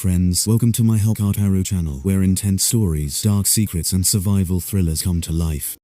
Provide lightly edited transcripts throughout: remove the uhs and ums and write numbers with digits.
friends, welcome to my HOPKART PARU channel, where intense stories, dark secrets and survival thrillers come to life.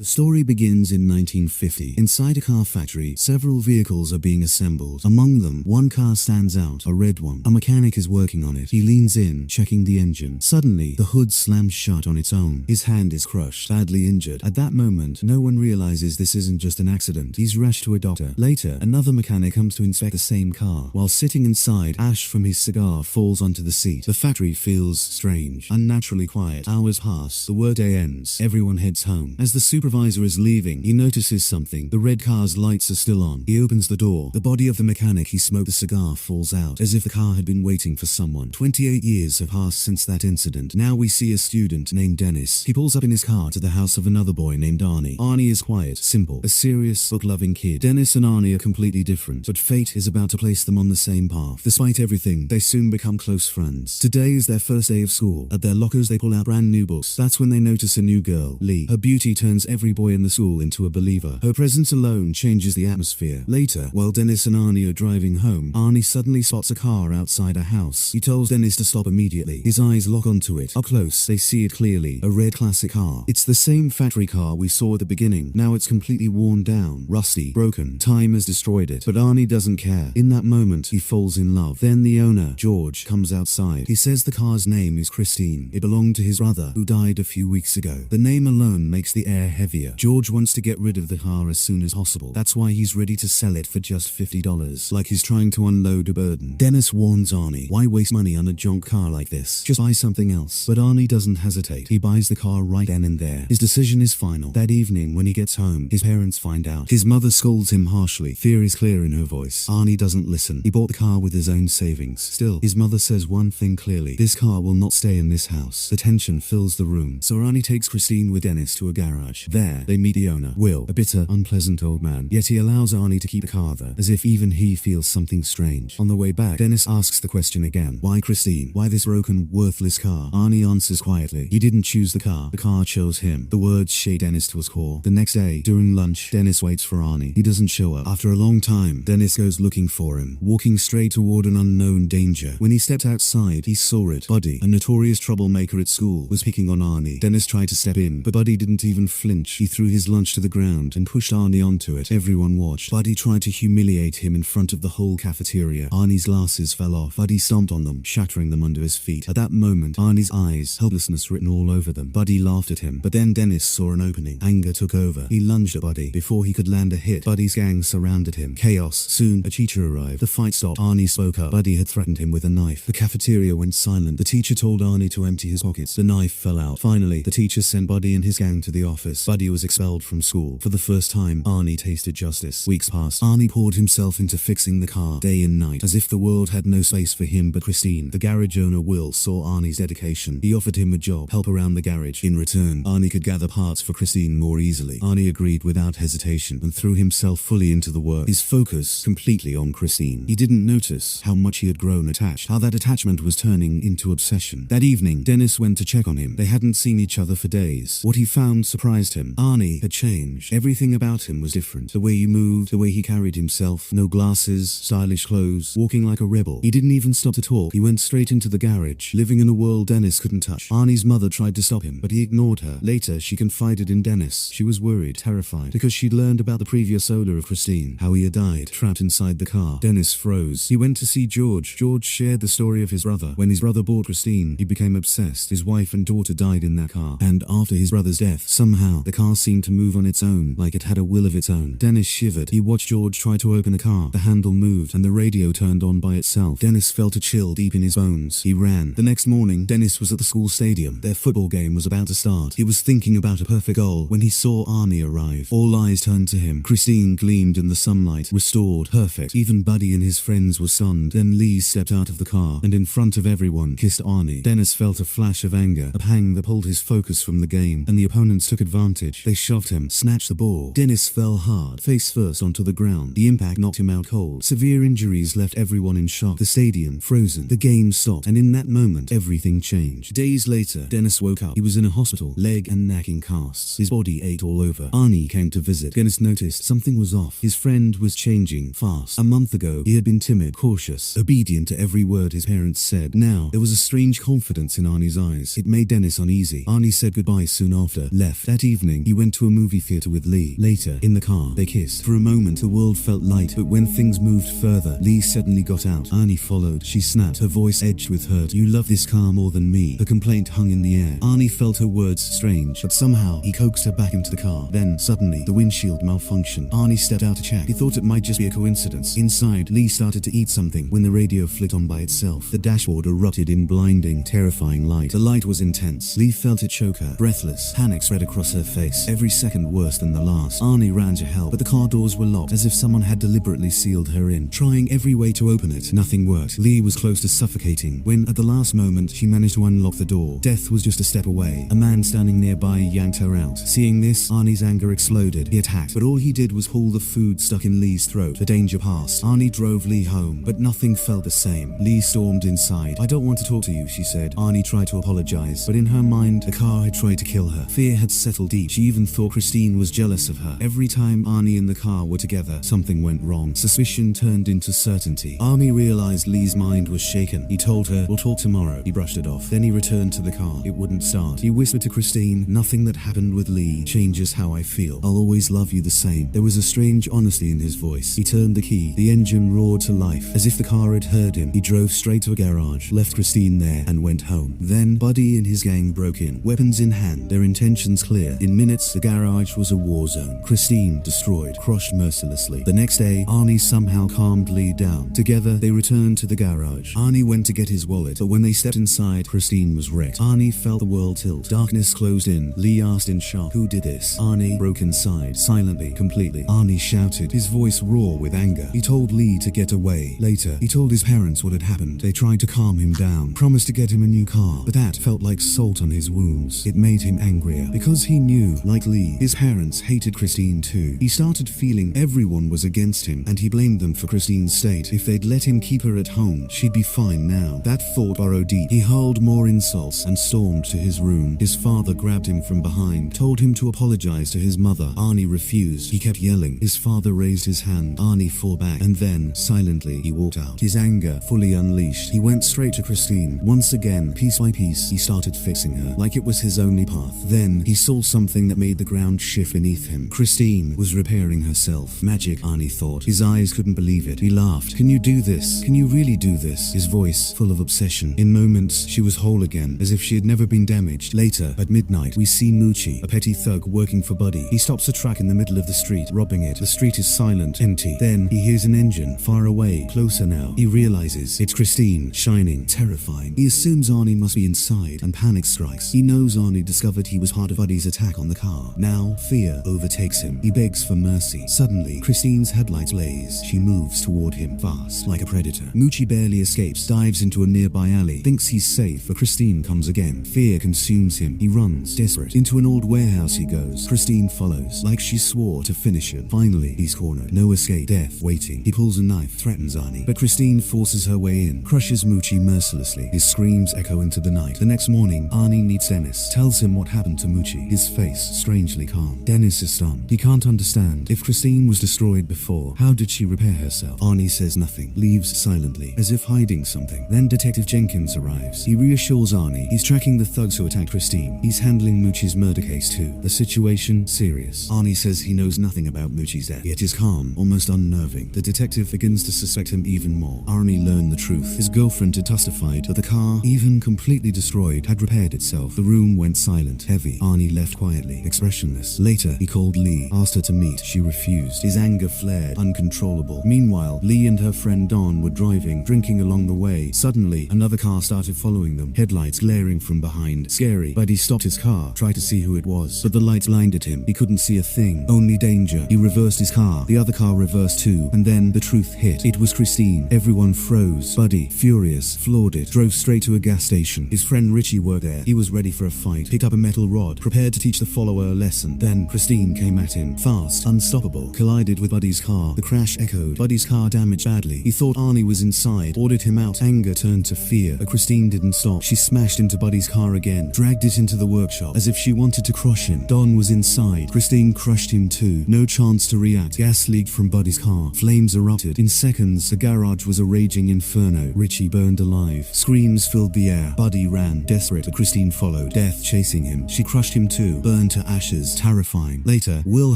The story begins in 1950. Inside a car factory, several vehicles are being assembled. Among them, one car stands out, a red one. A mechanic is working on it. He leans in, checking the engine. Suddenly, the hood slams shut on its own. His hand is crushed, badly injured. At that moment, no one realizes this isn't just an accident. He's rushed to a doctor. Later, another mechanic comes to inspect the same car. While sitting inside, ash from his cigar falls onto the seat. The factory feels strange, unnaturally quiet. Hours pass. The workday ends. Everyone heads home. As the supervisor is leaving, he notices something. The red car's lights are still on. He opens the door. The body of the mechanic he smoked the cigar falls out, as if the car had been waiting for someone. 28 years have passed since that incident. Now we see a student named Dennis. He pulls up in his car to the house of another boy named Arnie. Arnie is quiet, simple, a serious, book-loving kid. Dennis and Arnie are completely different, but fate is about to place them on the same path. Despite everything, they soon become close friends. Today is their first day of school. At their lockers, they pull out brand new books. That's when they notice a new girl, Lee. Her beauty turns every boy in the school into a believer. Her presence alone changes the atmosphere. Later, while Dennis and Arnie are driving home, Arnie suddenly spots a car outside a house. He tells Dennis to stop immediately. His eyes lock onto it. Up close, they see it clearly. A red classic car. It's the same factory car we saw at the beginning. Now it's completely worn down, rusty, broken. Time has destroyed it. But Arnie doesn't care. In that moment, he falls in love. Then the owner, George, comes outside. He says the car's name is Christine. It belonged to his brother, who died a few weeks ago. The name alone makes the air heavier. George wants to get rid of the car as soon as possible. That's why he's ready to sell it for just $50, like he's trying to unload a burden. Dennis warns Arnie, why waste money on a junk car like this? Just buy something else. But Arnie doesn't hesitate. He buys the car right then and there. His decision is final. That evening, when he gets home, his parents find out. His mother scolds him harshly. Fear is clear in her voice. Arnie doesn't listen. He bought the car with his own savings. Still, his mother says one thing clearly. This car will not stay in this house. The tension fills the room. So Arnie takes Christine with Dennis to a garage. There, they meet the owner, Will, a bitter, unpleasant old man. Yet he allows Arnie to keep the car there, as if even he feels something strange. On the way back, Dennis asks the question again. Why Christine? Why this broken, worthless car? Arnie answers quietly. He didn't choose the car chose him. The words shake Dennis to his core. The next day, during lunch, Dennis waits for Arnie. He doesn't show up. After a long time, Dennis goes looking for him, walking straight toward an unknown danger. When he stepped outside, he saw it. Buddy, a notorious troublemaker at school, was picking on Arnie. Dennis tried to step in, but Buddy didn't even flinch. He threw his lunch to the ground and pushed Arnie onto it. Everyone watched. Buddy tried to humiliate him in front of the whole cafeteria. Arnie's glasses fell off. Buddy stomped on them, shattering them under his feet. At that moment, Arnie's eyes, helplessness written all over them. Buddy laughed at him, but then Dennis saw an opening. Anger took over. He lunged at Buddy. Before he could land a hit, Buddy's gang surrounded him. Chaos. Soon, a teacher arrived. The fight stopped. Arnie spoke up. Buddy had threatened him with a knife. The cafeteria went silent. The teacher told Arnie to empty his pockets. The knife fell out. Finally, the teacher sent Buddy and his gang to the office. Buddy was expelled from school. For the first time, Arnie tasted justice. Weeks passed. Arnie poured himself into fixing the car, day and night, as if the world had no space for him but Christine. The garage owner, Will, saw Arnie's dedication. He offered him a job, help around the garage. In return, Arnie could gather parts for Christine more easily. Arnie agreed without hesitation and threw himself fully into the work, his focus completely on Christine. He didn't notice how much he had grown attached, how that attachment was turning into obsession. That evening, Dennis went to check on him. They hadn't seen each other for days. What he found surprised him. Arnie had changed. Everything about him was different. The way he moved, the way he carried himself. No glasses, stylish clothes, walking like a rebel. He didn't even stop to talk. He went straight into the garage, living in a world Dennis couldn't touch. Arnie's mother tried to stop him, but he ignored her. Later, she confided in Dennis. She was worried, terrified, because she'd learned about the previous owner of Christine, how he had died, trapped inside the car. Dennis froze. He went to see George. George shared the story of his brother. When his brother bought Christine, he became obsessed. His wife and daughter died in that car. And after his brother's death, somehow, the car seemed to move on its own, like it had a will of its own. Dennis shivered. He watched George try to open the car. The handle moved, and the radio turned on by itself. Dennis felt a chill deep in his bones. He ran. The next morning, Dennis was at the school stadium. Their football game was about to start. He was thinking about a perfect goal when he saw Arnie arrive. All eyes turned to him. Christine gleamed in the sunlight, restored, perfect. Even Buddy and his friends were stunned. Then Lee stepped out of the car, and in front of everyone, kissed Arnie. Dennis felt a flash of anger, a pang that pulled his focus from the game, and the opponents took advantage. advantage. They shoved him, snatched the ball. Dennis fell hard, face first onto the ground. The impact knocked him out cold. Severe injuries left everyone in shock. The stadium frozen. The game stopped, and in that moment, everything changed. Days later, Dennis woke up. He was in a hospital, leg and neck in casts. His body ached all over. Arnie came to visit. Dennis noticed something was off. His friend was changing fast. A month ago, he had been timid, cautious, obedient to every word his parents said. Now, there was a strange confidence in Arnie's eyes. It made Dennis uneasy. Arnie said goodbye soon after, left. That evening, he went to a movie theater with Lee. Later, in the car, they kissed. For a moment, the world felt light, but when things moved further, Lee suddenly got out. Arnie followed. She snapped, her voice edged with hurt. "You love this car more than me." Her complaint hung in the air. Arnie felt her words strange, but somehow he coaxed her back into the car. Then, suddenly, the windshield malfunctioned. Arnie stepped out to check. He thought it might just be a coincidence. Inside, Lee started to eat something when the radio flicked on by itself. The dashboard erupted in blinding, terrifying light. The light was intense. Lee felt it choke her. Breathless, panic spread across her face. Every second worse than the last. Arnie ran to help, but the car doors were locked, as if someone had deliberately sealed her in. Trying every way to open it, nothing worked. Lee was close to suffocating when, at the last moment, she managed to unlock the door. Death was just a step away. A man standing nearby yanked her out. Seeing this, Arnie's anger exploded. He attacked, but all he did was pull the food stuck in Lee's throat. The danger passed. Arnie drove Lee home, but nothing felt the same. Lee stormed inside. "I don't want to talk to you," she said. Arnie tried to apologize, but in her mind, the car had tried to kill her. Fear had settled deep. She even thought Christine was jealous of her. Every time Arnie and the car were together, something went wrong. Suspicion turned into certainty. Arnie realized Lee's mind was shaken. He told her, "We'll talk tomorrow." He brushed it off. Then he returned to the car. It wouldn't start. He whispered to Christine, "Nothing that happened with Lee changes how I feel. I'll always love you the same." There was a strange honesty in his voice. He turned the key. The engine roared to life, as if the car had heard him. He drove straight to a garage, left Christine there, and went home. Then, Buddy and his gang broke in, weapons in hand, their intentions clear. In minutes, the garage was a war zone. Christine destroyed, crushed mercilessly. The next day, Arnie somehow calmed Lee down. Together, they returned to the garage. Arnie went to get his wallet, but when they stepped inside, Christine was wrecked. Arnie felt the world tilt. Darkness closed in. Lee asked in shock, "Who did this?" Arnie broke inside, silently, completely. Arnie shouted, his voice raw with anger. He told Lee to get away. Later, he told his parents what had happened. They tried to calm him down, promised to get him a new car, but that felt like salt on his wounds. It made him angrier, because he knew, like Lee, his parents hated Christine too. He started feeling everyone was against him, and he blamed them for Christine's state. If they'd let him keep her at home, she'd be fine now. That thought burrowed deep. He hurled more insults and stormed to his room. His father grabbed him from behind, told him to apologize to his mother. Arnie refused. He kept yelling. His father raised his hand. Arnie fought back, and then, silently, he walked out. His anger fully unleashed. He went straight to Christine. Once again, piece by piece, he started fixing her, like it was his only path. Then, he saw something that made the ground shift beneath him. Christine was repairing herself. Magic, Arnie thought. His eyes couldn't believe it. He laughed. "Can you do this? Can you really do this?" His voice full of obsession. In moments, she was whole again, as if she had never been damaged. Later, at midnight, we see Moochie, a petty thug working for Buddy. He stops a truck in the middle of the street, robbing it. The street is silent, empty. Then, he hears an engine, far away, closer now. He realizes it's Christine, shining, terrifying. He assumes Arnie must be inside, and panic strikes. He knows Arnie discovered he was part of Buddy's attack on the car. Now, fear overtakes him. He begs for mercy. Suddenly, Christine's headlights blaze. She moves toward him, fast, like a predator. Moochie barely escapes, dives into a nearby alley, thinks he's safe, but Christine comes again. Fear consumes him. He runs, desperate. Into an old warehouse he goes. Christine follows, like she swore to finish him. Finally, he's cornered. No escape. Death waiting. He pulls a knife, threatens Arnie, but Christine forces her way in, crushes Moochie mercilessly. His screams echo into the night. The next morning, Arnie meets Dennis, tells him what happened to Moochie. His face strangely calm. Dennis is stunned. He can't understand. If Christine was destroyed before, how did she repair herself? Arnie says nothing, leaves silently, as if hiding something. Then Detective Jenkins arrives. He reassures Arnie he's tracking the thugs who attacked Christine. He's handling Moochie's murder case too. The situation serious. Arnie says he knows nothing about Moochie's death, yet is calm, almost unnerving. The detective begins to suspect him even more. Arnie learned the truth. His girlfriend had testified that the car, even completely destroyed, had repaired itself. The room went silent, heavy. Arnie left quietly, expressionless. Later, he called Lee, asked her to meet. She refused. His anger flared, uncontrollable. Meanwhile, Lee and her friend Dawn were driving, drinking along the way. Suddenly, another car started following them, headlights glaring from behind. Scary. Buddy stopped his car, tried to see who it was, but the lights blinded him. He couldn't see a thing, only danger. He reversed his car. The other car reversed too, and then the truth hit. It was Christine. Everyone froze. Buddy, furious, floored it, drove straight to a gas station. His friend Richie worked there. He was ready for a fight, picked up a metal rod, prepared to teach the follow a lesson. Then Christine came at him, fast, unstoppable, collided with Buddy's car. The crash echoed. Buddy's car damaged badly. He thought Arnie was inside, ordered him out. Anger turned to fear, but Christine didn't stop. She smashed into Buddy's car again, dragged it into the workshop, as if she wanted to crush him. Don was inside. Christine crushed him too. No chance to react. Gas leaked from Buddy's car. Flames erupted. In seconds, the garage was a raging inferno. Richie burned alive. Screams filled the air. Buddy ran, desperate, but Christine followed, death chasing him. She crushed him too, burned to ashes, terrifying. Later, Will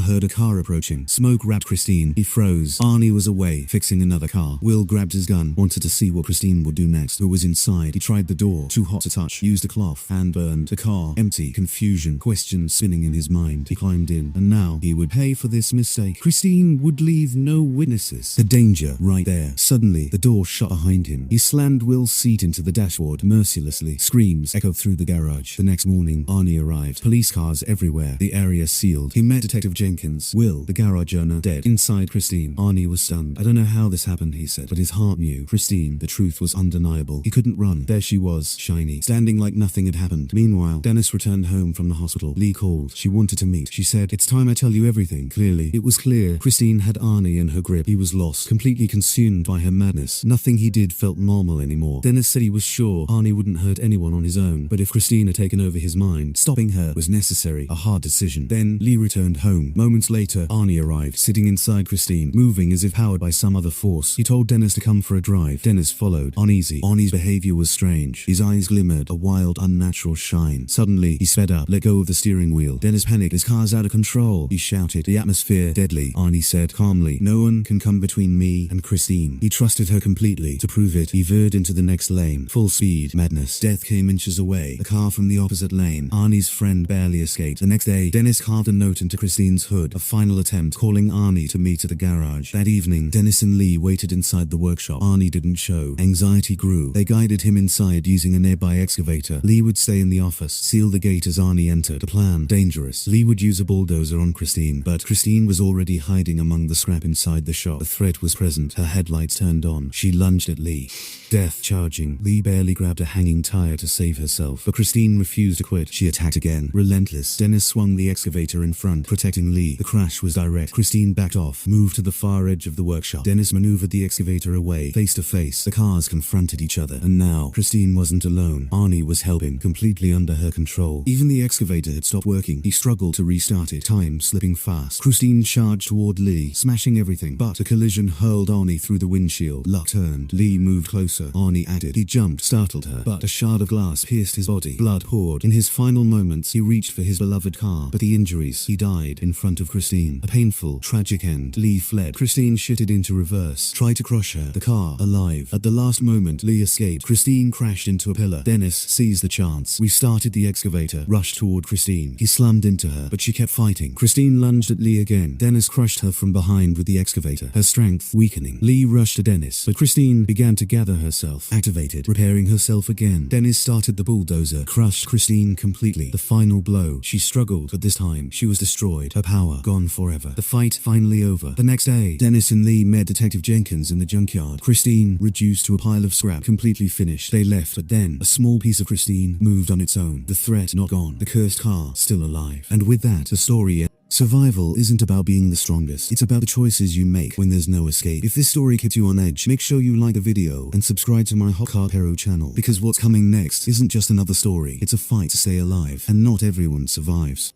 heard a car approaching. Smoke wrapped Christine. He froze. Arnie was away, fixing another car. Will grabbed his gun, wanted to see what Christine would do next. Who was inside? He tried the door, too hot to touch, used a cloth, and burned. The car, empty, confusion, questions spinning in his mind. He climbed in, and now he would pay for this mistake. Christine would leave no witnesses. The danger right there. Suddenly, the door shut behind him. He slammed Will's seat into the dashboard mercilessly. Screams echoed through the garage. The next morning, Arnie arrived. Police cars everywhere. The area sealed. He met Detective Jenkins. Will, the garage owner, dead. Inside Christine. Arnie was stunned. I don't know how this happened, he said, but his heart knew. Christine, the truth was undeniable. He couldn't run. There she was, shiny, standing like nothing had happened. Meanwhile, Dennis returned home from the hospital. Lee called. She wanted to meet. She said, "It's time I tell you everything." Clearly, it was clear. Christine had Arnie in her grip. He was lost, completely consumed by her madness. Nothing he did felt normal anymore. Dennis said he was sure Arnie wouldn't hurt anyone on his own, but if Christine had taken over his mind, stopping her was necessary. A hard decision. Then Lee returned home. Moments later, Arnie arrived, sitting inside Christine, moving as if powered by some other force. He told Dennis to come for a drive. Dennis followed, uneasy. Arnie's behavior was strange. His eyes glimmered, a wild, unnatural shine. Suddenly, he sped up, let go of the steering wheel. Dennis panicked. His car's out of control. He shouted. The atmosphere deadly. Arnie said calmly, "No one can come between me and Christine." He trusted her completely. To prove it, he veered into the next lane. Full speed. Madness. Death came inches away. A car from the opposite lane. Arnie's friend barely escaped. The next day, Dennis carved a note into Christine's hood. A final attempt, calling Arnie to meet at the garage. That evening, Dennis and Lee waited inside the workshop. Arnie didn't show. Anxiety grew. They guided him inside using a nearby excavator. Lee would stay in the office, seal the gate as Arnie entered. The plan, dangerous. Lee would use a bulldozer on Christine, but Christine was already hiding among the scrap inside the shop. The threat was present. Her headlights turned on. She lunged at Lee. Death charging. Lee barely grabbed a hanging tire to save herself, but Christine refused to quit. She attacked again. Relentless. Dennis swung the excavator in front, protecting Lee. The crash was direct. Christine backed off, moved to the far edge of the workshop. Dennis maneuvered the excavator away. Face to face, the cars confronted each other. And now, Christine wasn't alone. Arnie was helping, completely under her control. Even the excavator had stopped working. He struggled to restart it, time slipping fast. Christine charged toward Lee, smashing everything, but a collision hurled Arnie through the windshield. Luck turned. Lee moved closer. Arnie added. He jumped, startled her, but a shard of glass pierced his body. Blood poured. In his final moments, he reached for his beloved car, but the injuries, he died in front of Christine. A painful, tragic end. Lee fled. Christine shifted into reverse, tried to crush her. The car, alive. At the last moment, Lee escaped. Christine crashed into a pillar. Dennis seized the chance, restarted the excavator, rushed toward Christine. He slammed into her, but she kept fighting. Christine lunged at Lee again. Dennis crushed her from behind with the excavator, her strength weakening. Lee rushed to Dennis, but Christine began to gather herself, activated, repairing herself again. Dennis started the bulldozer, crushed Christine completely. The final blow. She struggled, but this time, she was destroyed. Her power gone forever. The fight finally over. The next day, Dennis and Lee met Detective Jenkins in the junkyard. Christine reduced to a pile of scrap, completely finished. They left, but then, a small piece of Christine moved on its own. The threat not gone. The cursed car still alive. And with that, the story ends. Survival isn't about being the strongest. It's about the choices you make when there's no escape. If this story kept you on edge, make sure you like the video and subscribe to my HOPKART PARU channel, because what's coming next isn't just another story. It's a fight to stay alive, and not everyone survives.